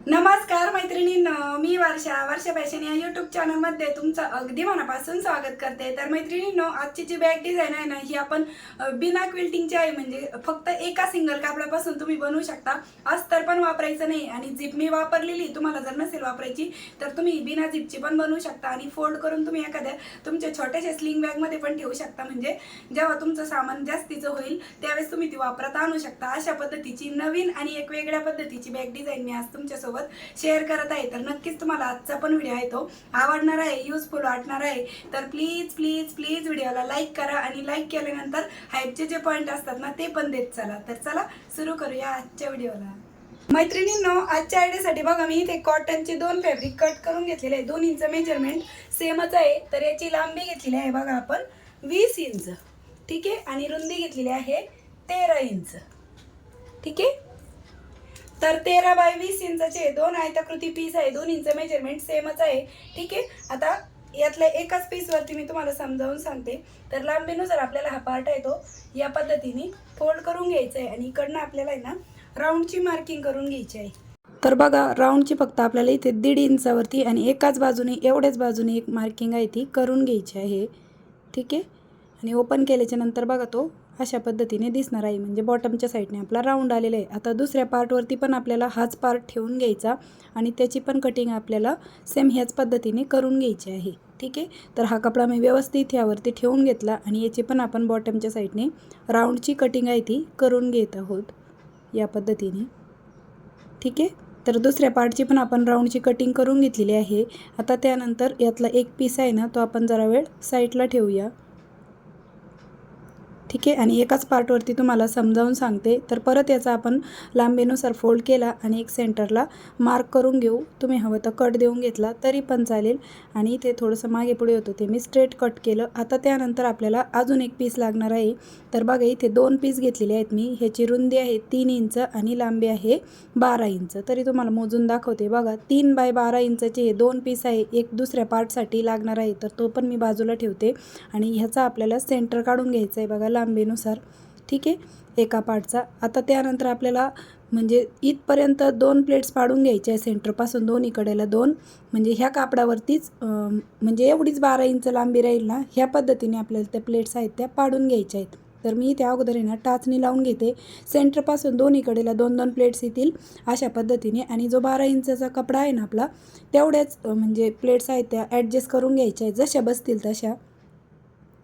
नमस्कार मैत्रिणींनो, मी वर्षा फॅशन या यूट्यूब चॅनलमध्ये तुमचं अगदी मनापासून स्वागत करते। तर मैत्रिणींनो, आजची जी बॅग डिझाईन आहे ना, ही आपण बिना क्विल्टिंगची आहे, म्हणजे फक्त एका सिंगल कापडापासून तुम्ही बनवू शकता। अस्तर पण वापरायचं नाही आणि झिप मी वापरलेली, तुम्हाला जर नसेल वापरायची तर तुम्ही बिना झिपची पण बनवू शकता आणि फोल्ड करून तुम्ही एखाद्या तुमच्या छोट्याशा स्लिंग बॅगमध्ये पण ठेवू शकता। म्हणजे जेव्हा तुमचं सामान जास्तीचं होईल त्यावेळेस तुम्ही ती वापरात आणू शकता। अशा पद्धतीची नवीन आणि एक वेगळ्या पद्धतीची बॅग डिझाईन मी आज तुमच्या शेअर करत आहे। तर नक्कीच तुम्हाला आजचा पण व्हिडिओ आहे तो आवडणार आहे, युजफुल वाटणार आहे। तर प्लीज प्लीज प्लीज व्हिडिओला लाईक करा आणि लाईक केल्यानंतर हाईपचे जे पॉइंट असतात ना ते पण देत चला। तर चला सुरू करूया आजच्या व्हिडिओला। मैत्रिणींनो, आजच्या आयडियासाठी बघा मी इथे कॉटनचे दोन फॅब्रिक कट करून घेतलेले आहे। 2 इंच मेजरमेंट सेमच आहे। तर याची लांबी घेतलेली आहे बघा आपण 20 इंच, ठीक आहे, आणि रुंदी घेतलेली आहे 13 इंच, ठीक आहे। तर 13 बाय 20 इंचाचे दोन आयताकृती पीस आहे। 2 इंच मेजरमेंट सेमच आहे, ठीक आहे। आता यातल्या एकाच पीसवरती मी तुम्हाला समजावून सांगते। तर लांबीनुसार आपल्याला हा पार्ट आहे तो या पद्धतीने फोल्ड करून घ्यायचा आहे आणि इकडनं आपल्याला आहे ना राऊंडची मार्किंग करून घ्यायची आहे। तर बघा, राऊंडची फक्त आपल्याला इथे 1.5 इंचावरती आणि एकाच बाजूने एवढ्याच बाजूने एक मार्किंग आहे ती करून घ्यायची आहे, ठीक आहे। आणि ओपन केल्याच्या नंतर बघा तो अशा पद्धतीने दिसणार आहे, म्हणजे बॉटमच्या साईडने आपला राऊंड आलेला आहे। आता दुसऱ्या पार्टवरती पण आपल्याला हाच पार्ट ठेवून घ्यायचा आणि त्याची पण कटिंग आपल्याला सेम ह्याच पद्धतीने करून घ्यायची आहे, ठीक आहे। तर हा कपडा मी व्यवस्थित ह्यावरती ठेवून घेतला आणि याची पण आपण बॉटमच्या साईडने राऊंडची कटिंग आहे ती करून घेत आहोत या पद्धतीने, ठीक आहे। तर दुसऱ्या पार्टची पण आपण राऊंडची कटिंग करून घेतलेली आहे। आता त्यानंतर यातला एक पीस आहे ना तो आपण जरा वेळ साईडला ठेवूया, ठीक आहे। आणि एकाच पार्टवरती तुम्हाला समजावून सांगते। तर परत याचा आपण लांबीनुसार फोल्ड केला आणि एक सेंटरला मार्क करून घेऊ। तुम्ही हवं तर कट देऊन घेतला तरी पण चालेल आणि इथे थोडंसं मागे पुढे होतं ते मी स्ट्रेट कट केलं। आता त्यानंतर आपल्याला अजून एक पीस लागणार आहे। तर बघा इथे 2 पीस घेतलेले आहेत मी। ह्याची रुंदी आहे 3 इंच आणि लांबी आहे 12 इंच। तरी तुम्हाला मोजून दाखवते बघा, 3 बाय 12 इंचाचे हे 2 पीस आहे। एक दुसऱ्या पार्टसाठी लागणार आहे, तर तो पण मी बाजूला ठेवते आणि ह्याचा आपल्याला सेंटर काढून घ्यायचा आहे बघा लांबीनुसार, ठीक आहे, एका पार्टचा। आता त्यानंतर आपल्याला म्हणजे इथपर्यंत 2 प्लेट्स पाडून घ्यायचे आहे सेंटरपासून दोन्हीकडेला 2, म्हणजे ह्या कापडावरतीच म्हणजे एवढीच 12 इंच लांबी राहील ना, ह्या पद्धतीने आपल्याला त्या प्लेट्स आहेत त्या पाडून घ्यायच्या आहेत। तर मी त्या अगोदर आहे ना टाचणी लावून घेते, सेंटरपासून दोन्हीकडेला 2-2 प्लेट्स येतील अशा पद्धतीने। आणि जो 12 इंचाचा कपडा आहे ना आपला, तेवढ्याच म्हणजे प्लेट्स आहेत त्या ॲडजस्ट करून घ्यायच्या आहेत जशा बसतील तशा।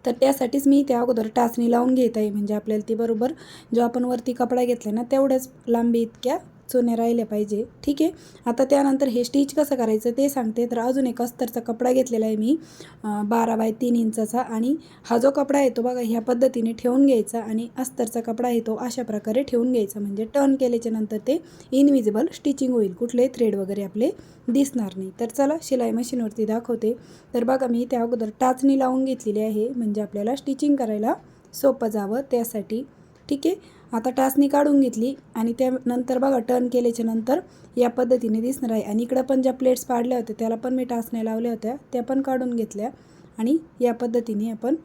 तर त्यासाठीच मी त्या अगोदर टाचणी लावून घेत आहे, म्हणजे आपल्याला ती बरोबर जो आपण वरती कपडा घेतला ना तेवढ्याच लांबी इतक्या चुन्या राहिल्या पाहिजे, ठीक आहे। आता त्यानंतर हे स्टिच कसं करायचं ते सांगते। तर अजून एक अस्तरचा कपडा घेतलेला आहे मी 12 बाय 3 इंचाचा, आणि हा जो कपडा आहे तो बघा ह्या पद्धतीने ठेवून घ्यायचा आणि अस्तरचा कपडा आहे तो अशा प्रकारे ठेवून घ्यायचा, म्हणजे टर्न केल्याच्या नंतर ते इनविजिबल स्टिचिंग होईल, कुठले थ्रेड वगैरे आपले दिसणार नाही। तर चला शिलाई मशीनवरती दाखवते। तर बघा मी त्या अगोदर टाचणी लावून घेतलेली आहे, म्हणजे आपल्याला स्टिचिंग करायला सोपं जावं त्यासाठी, ठीक आहे। आता टाचणी काढून घेतली आणि त्यानंतर बघा टर्न केल्याच्या नंतर या पद्धतीने दिसणार आहे। आणि इकडं पण ज्या प्लेट्स पाडल्या होत्या त्याला पण मी टाचण्या लावल्या होत्या, त्या पण काढून घेतल्या आणि या पद्धतीने आपण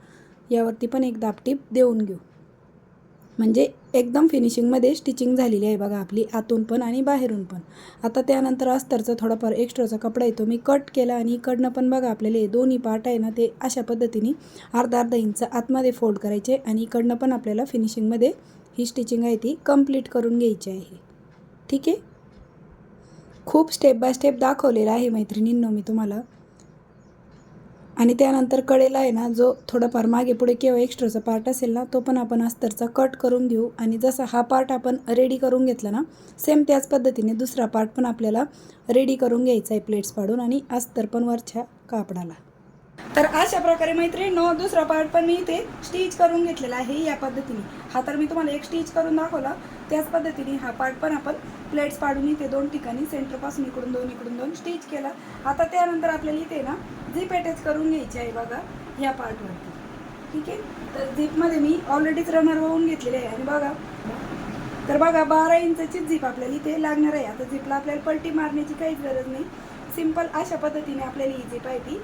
यावरती पण एक दाबटीप देऊन घेऊ, म्हणजे एकदम फिनिशिंगमध्ये स्टिचिंग झालेली आहे बघा आपली, आतून पण आणि बाहेरून पण। आता त्यानंतर अस्तरचा थोडाफार एक्स्ट्राचा कपडा येतो मी कट केला आणि इकडनं पण बघा आपल्याला हे दोन्ही पार्ट आहे ना ते अशा पद्धतीने अर्धा इंच आतमध्ये फोल्ड करायचे आणि इकडनं पण आपल्याला फिनिशिंगमध्ये ही स्टिचिंग आहे ती कंप्लीट करून घ्यायची आहे, ठीक आहे। खूप स्टेप बाय स्टेप दाखवलेला आहे मैत्रिणींनो मी तुम्हाला। आणि त्यानंतर कडेला आहे ना जो थोडाफार मागे पुढे किंवा एक्स्ट्राचा पार्ट असेल ना तो पण आपण अस्तरचा कट करून घेऊ। आणि जसा हा पार्ट आपण रेडी करून घेतला ना सेम त्याच पद्धतीने दुसरा पार्ट पण आपल्याला रेडी करून घ्यायचा आहे प्लेट्स पाडून आणि अस्तर पण वरच्या कापडाला। तर अशा प्रकारे मैत्रिणींनो दुसरा पार्ट पण मी इथे स्टिच करून घेतलेला आहे या पद्धतीने। हा तर मी तुम्हाला एक स्टिच करून दाखवला, त्याच पद्धतीने हा पार्ट पण आपण प्लेट्स पाडून इथे 2 ठिकाणी सेंटरपासून इकडून 2 स्टिच केला। आता त्यानंतर आपल्याला इथे ना झिप अटॅच करून घ्यायची आहे बघा ह्या पार्टवरती, ठीक आहे। तर झिपमध्ये मी ऑलरेडीच रनर वाहून घेतलेले आहे आणि बघा, तर बघा 12 इंचाची झिप आपल्याला इथे लागणार आहे। आता झिपला आपल्याला पलटी मारण्याची काहीच गरज नाही, सिंपल अशा पद्धतीने आपल्याला ही झिप आहे ती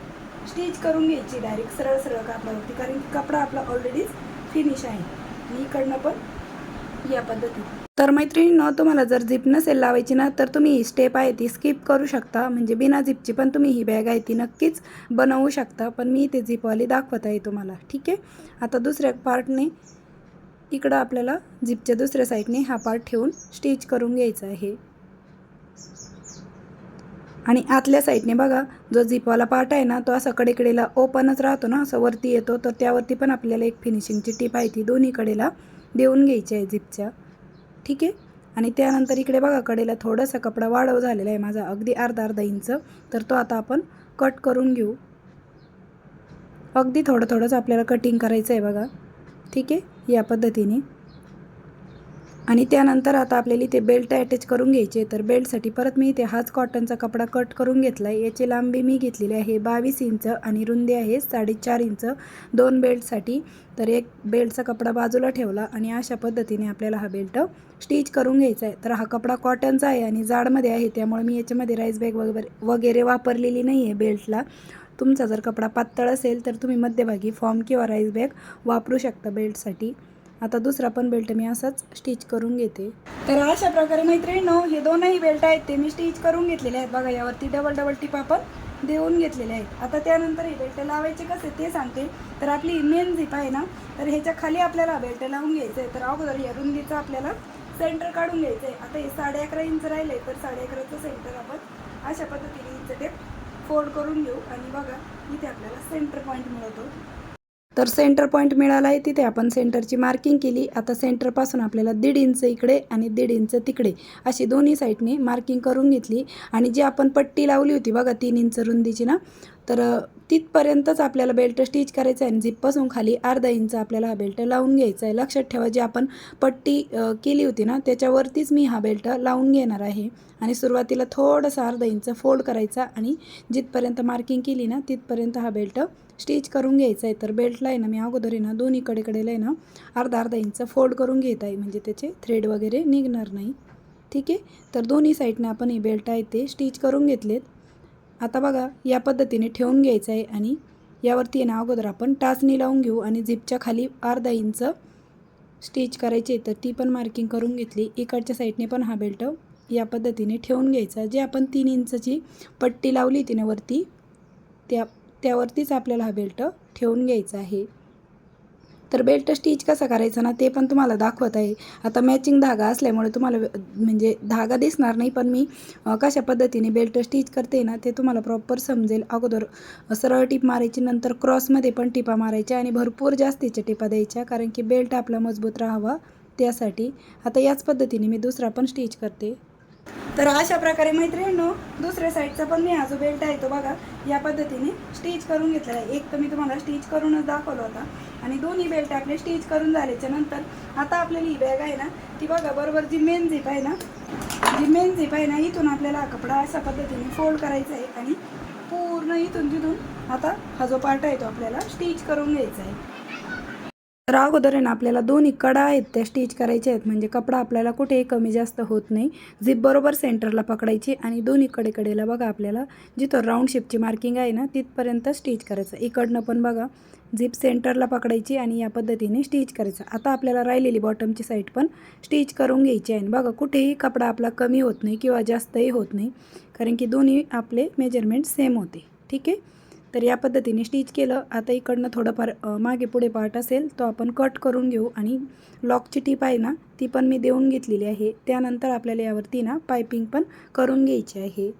स्टिच करून घ्यायची डायरेक्ट सरळ सरळ कापडावरती, कारण कपडा आपला ऑलरेडीच फिनिश आहे। आणि इकडनं पण या पद्धतीने तर मैत्रिणींनो, तुम्हाला जर झिप नसेल लावायची ना, तर तुम्ही ही स्टेप आहे ती स्किप करू शकता. म्हणजे बिना झिपची पण तुम्ही ही बॅग आहे ती नक्कीच बनवू शकता. पण मी ते झिपवाली दाखवत आहे तुम्हाला. ठीक आहे. आता दुसऱ्या पार्टने इकडं आपल्याला झिपच्या दुसऱ्या साईडने हा पार्ट ठेवून स्टिच करून घ्यायचा आहे. आणि आतल्या साईडने बघा, जो झिपवाला पार्ट आहे ना, तो असा कडेकडेला ओपनच राहतो ना, असं वरती येतो. तर त्यावरती पण आपल्याला एक फिनिशिंगची टीप आहे ती दोन्ही कडेला देऊन घ्यायची आहे झिपच्या. ठीक आहे. आणि त्यानंतर इकडे बघा, कडेला थोडासा कपडा वाढव झालेला आहे माझा, अगदी अर्धा इंच. तर तो आता आपण कट करून घेऊ. अगदी थोडंच आपल्याला कटिंग करायचं आहे बघा. ठीक आहे, या पद्धतीने. आणि त्यानंतर आता आपल्याला इथे बेल्ट अटॅच करून घ्यायचे. तर बेल्टसाठी परत मी इथे हाच कॉटनचा कपडा कट करून घेतला आहे. याची लांबी मी घेतलेली आहे 22 इंच आणि रुंदी आहे 4.5 इंच 2 बेल्टसाठी. तर एक बेल्टचा कपडा बाजूला ठेवला आणि अशा पद्धतीने आपल्याला हा बेल्ट स्टिच करून घ्यायचा आहे. तर हा कपडा कॉटनचा आहे आणि जाडमध्ये आहे, त्यामुळे मी याच्यामध्ये राईस बॅग वगैरे वापरलेली नाही आहे बेल्टला. तुमचा जर कपडा पातळ असेल तर तुम्ही मध्यभागी फॉर्म किंवा राईस बॅग वापरू शकता बेल्टसाठी. आता दुसरा पण बेल्ट मी असाच स्टिच करून घेते. तर अशा प्रकारे मैत्रिणींनो, हे दोनही बेल्ट आहेत ते मी स्टिच करून घेतलेले आहेत बघा. यावरती डबल टिप आपण देऊन घेतलेले आहेत. आता त्यानंतर हे बेल्ट लावायचे कसे ते सांगते. तर आपली मेन झिप आहे ना, तर ह्याच्या खाली आपल्याला बेल्ट लावून घ्यायचं आहे. तर अगोदर या रुंदीचं आपल्याला सेंटर काढून घ्यायचं आहे. आता हे 11.5 इंच राहिले आहे, तर 11.5चं सेंटर आपण अशा पद्धतीने इंच टेप फोल्ड करून घेऊ. आणि बघा, इथे आपल्याला सेंटर पॉईंट मिळतो. तर सेंटर पॉईंट मिळाला आहे, तिथे आपण सेंटरची मार्किंग केली. आता सेंटरपासून आपल्याला 1.5 इंच इकडे आणि 1.5 इंच तिकडे अशी दोन्ही साईडने मार्किंग करून घेतली. आणि जी आपण पट्टी लावली होती बघा 3 इंच रुंदीची ना, तर तिथपर्यंतच आपल्याला बेल्ट स्टिच करायचा आहे. आणि झिपपासून खाली अर्धा इंच आपल्याला हा बेल्ट लावून घ्यायचा आहे. लक्षात ठेवा, जी आपण पट्टी केली होती ना, त्याच्यावरतीच मी हा बेल्ट लावून घेणार आहे. आणि सुरुवातीला थोडंसं अर्धा इंच फोल्ड करायचा आणि जिथपर्यंत मार्किंग केली ना, तिथपर्यंत हा बेल्ट स्टिच करून घ्यायचा आहे. तर बेल्टला आहे ना, मी अगोदर आहे ना, दोन्ही कडेला आहे ना, अर्धा इंच फोल्ड करून घेत आहे, म्हणजे त्याचे थ्रेड वगैरे निघणार नाही. ठीक आहे. तर दोन्ही साईडने आपण हे बेल्ट आहे ते स्टिच करून घेतलेत. आता बघा, या पद्धतीने ठेवून घ्यायचं आहे. आणि यावरती आहे ना, अगोदर आपण टाचणी लावून घेऊ आणि झिपच्या खाली अर्धा इंच स्टिच करायची. तर ती पण मार्किंग करून घेतली. इकडच्या साईडने पण हा बेल्ट या पद्धतीने ठेवून घ्यायचा. जे आपण 3 इंचची पट्टी लावली होती ना वरती, त्यावरतीच आपल्याला हा बेल्ट ठेवून घ्यायचा आहे. तर बेल्ट स्टिच कसा करायचा ना, ते पण तुम्हाला दाखवत आहे. आता मॅचिंग धागा असल्यामुळे तुम्हाला म्हणजे धागा दिसणार नाही, पण मी कशा पद्धतीने बेल्ट स्टिच करते ना, ते तुम्हाला प्रॉपर समजेल. अगोदर सरळ टिप मारायची, नंतर क्रॉसमध्ये पण टिपा मारायच्या आणि भरपूर जास्तीच्या टिपा द्यायच्या, कारण की बेल्ट आपला मजबूत राहावा त्यासाठी. आता याच पद्धतीने मी दुसरा पण स्टिच करते. तर अशा प्रकारे मैत्रिणींनो, दुसऱ्या साईडचा पण मी हा जो बेल्ट आहे तो बघा या पद्धतीने स्टिच करून घेतलेला आहे. एक तर मी तुम्हाला स्टिच करूनच दाखवलं होता. आणि दोन्ही बेल्ट आपले स्टिच करून झाल्याच्या नंतर आता आपल्याला ही बॅग आहे ना, ती बघा बरोबर जी मेन झिप आहे ना, इथून आपल्याला हा कपडा अशा पद्धतीने फोल्ड करायचा आहे. आणि पूर्ण इथून तिथून आता हा जो पार्ट आहे तो आपल्याला स्टिच करून घ्यायचा आहे. तर अगोदर आहे ना, आपल्याला दोन्ही कडा आहेत त्या स्टिच करायच्या आहेत, म्हणजे कपडा आपल्याला कुठेही कमी जास्त होत नाही. झिप बरोबर सेंटरला पकडायची आणि दोन्ही कडेला बघा आपल्याला जिथं राऊंड शेपची मार्किंग आहे ना, तिथपर्यंत स्टिच करायचं. इकडनं पण बघा झिप सेंटरला पकडायची आणि या पद्धतीने स्टिच करायचं. आता आपल्याला राहिलेली बॉटमची साईड पण स्टिच करून घ्यायची आहे. बघा, कुठेही कपडा आपला कमी होत नाही किंवा जास्तही होत नाही, कारण की दोन्ही आपले मेजरमेंट सेम होते. ठीक आहे. तर या पद्धतीने स्टिच केलं. आता इकडनं थोडंफार मागे पुढे पार्ट असेल तो आपण कट करून घेऊ. आणि लॉकची टीप आहे ना, ती पण मी देऊन घेतलेली आहे. त्यानंतर आपल्याला यावरती ना पायपिंग पण करून घ्यायची आहे.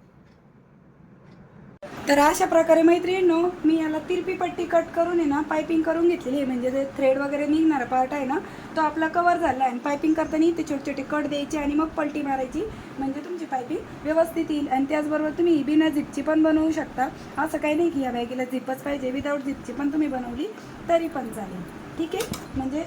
तर अशा प्रकारे मैत्रिणींनो, मी याला तिरपी पट्टी कट करून आहे ना पायपिंग करून घेतलेली आहे. म्हणजे जे थ्रेड वगैरे निघणारा पार्ट आहे ना, तो आपला कवर झाला आहे. आणि पायपिंग करताना इथे छोटे छोटे कट द्यायचे आणि मग पलटी मारायची, म्हणजे तुमची पायपिंग व्यवस्थित येईल. आणि त्याचबरोबर तुम्ही बिना झिपची पण बनवू शकता. असं काही नाही की या बॅगेला झिपच पाहिजे, विदाऊट झिपची पण तुम्ही बनवली तरी पण चालेल. ठीक आहे. म्हणजे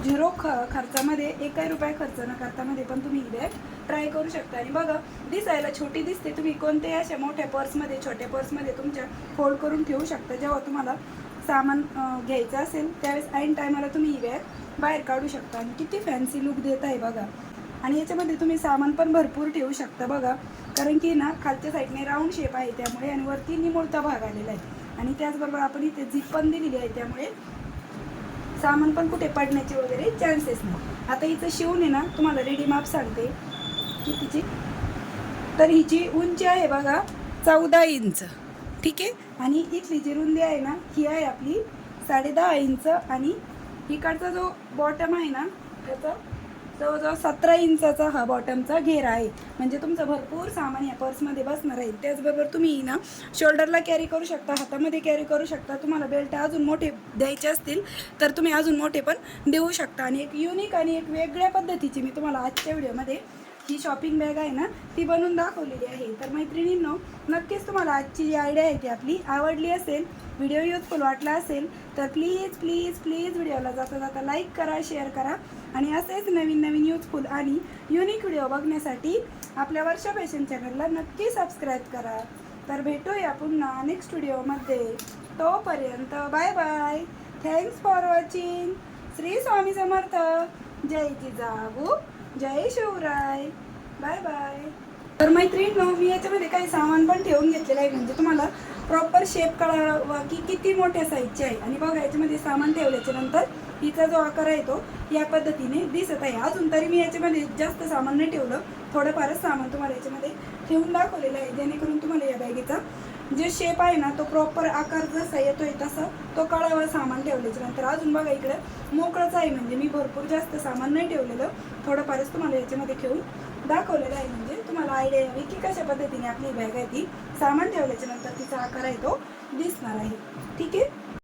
0 खर्चामध्ये, 1 रुपया खर्च न करतामध्ये पण तुम्ही ही बॅग ट्राय करू शकता. आणि बघा, दिसायला छोटी दिसते, तुम्ही कोणत्याही अशा मोठ्या पर्समध्ये, छोट्या पर्समध्ये तुमच्या फोल्ड करून ठेवू शकता. जेव्हा तुम्हाला सामान घ्यायचं असेल त्यावेळेस ऐन टायमाला तुम्ही ही बॅग बाहेर काढू शकता. आणि किती फॅन्सी लुक देत आहे बघा. आणि याच्यामध्ये तुम्ही सामान पण भरपूर ठेवू शकता बघा, कारण की ना खालच्या साईडने राऊंड शेप आहे त्यामुळे, आणि वरती निमुळता भाग आलेला आहे. आणि त्याचबरोबर आपण इथे झिप पण दिलेली आहे, त्यामुळे सामान पण कुठे पडण्याचे वगैरे चान्सेस नाही. आता हिचं शिवून आहे ना तुम्हाला रेडी माप सांगते कितीची. तर हिची उंची आहे बघा 14 इंच, ठीक आहे. आणि इथली जी रुंदी आहे ना ही आहे आपली 10.5 इंच. आणि इकडचा जो बॉटम आहे ना त्याचा जवळजवळ 17 इंचाचा हा बॉटमचा घेरा आहे. म्हणजे तुमचं भरपूर सामान या पर्समध्ये बसणार आहे. त्याचबरोबर तुम्ही ना शोल्डरला कॅरी करू शकता, हातामध्ये कॅरी करू शकता. तुम्हाला बेल्ट अजून मोठे द्यायचे असतील तर तुम्ही अजून मोठे पण देऊ शकता. आणि एक युनिक आणि एक वेगळ्या पद्धतीची मी तुम्हाला आजच्या व्हिडिओमध्ये ही शॉपिंग बॅग आहे ना ती बनवून दाखवलेली आहे. तर मैत्रिणींनो, नक्कीच तुम्हाला आजची जी आयडिया आहे ती आपली आवडली असेल, व्हिडिओ युजफुल वाटला असेल तर प्लीज प्लीज प्लीज व्हिडिओला जाता जाता लाईक करा, शेअर करा. आणि असेच नवीन नवीन युजफुल आणि युनिक व्हिडिओ बघण्यासाठी आपल्या वर्षा फॅशन चॅनलला नक्की सबस्क्राईब करा. तर भेटूया पुन्हा नेक्स्ट व्हिडिओमध्ये. तोपर्यंत bye bye. Thanks for watching. Shri Swami Samarth. जय जिजाऊ, जय शिवराय. Bye bye. तर मैत्रिणींनो, मी याच्यामध्ये काही सामान पण ठेवून घेतलेलं आहे म्हणजे तुम्हाला प्रॉपर शेप कळावा की किती मोठ्या साईजची आहे. आणि बघा याच्यामध्ये सामान ठेवल्याच्या नंतर हिचा जो आकार आहे तो या पद्धतीने दिसत आहे. अजून तरी मी याच्यामध्ये जास्त सामान नाही ठेवलं, थोडंफारच सामान तुम्हाला याच्यामध्ये ठेवून दाखवलेलं आहे जेणेकरून तुम्हाला या बॅगेचा जे शेप आहे ना तो प्रॉपर आकार जसा येतोय तसं तो कळावा सामान ठेवल्याच्या नंतर. अजून बघा इकडं मोकळंच आहे म्हणजे मी भरपूर जास्त सामान नाही ठेवलेलं, थोडंफारच तुम्हाला याच्यामध्ये ठेवून दाखवलेलं आहे म्हणजे तुम्हाला आयडिया यावी की कशा पद्धतीने आपली बॅग आहे ती सामान ठेवल्याच्या नंतर तिचा आकार आहे तो दिसणार आहे. ठीक आहे.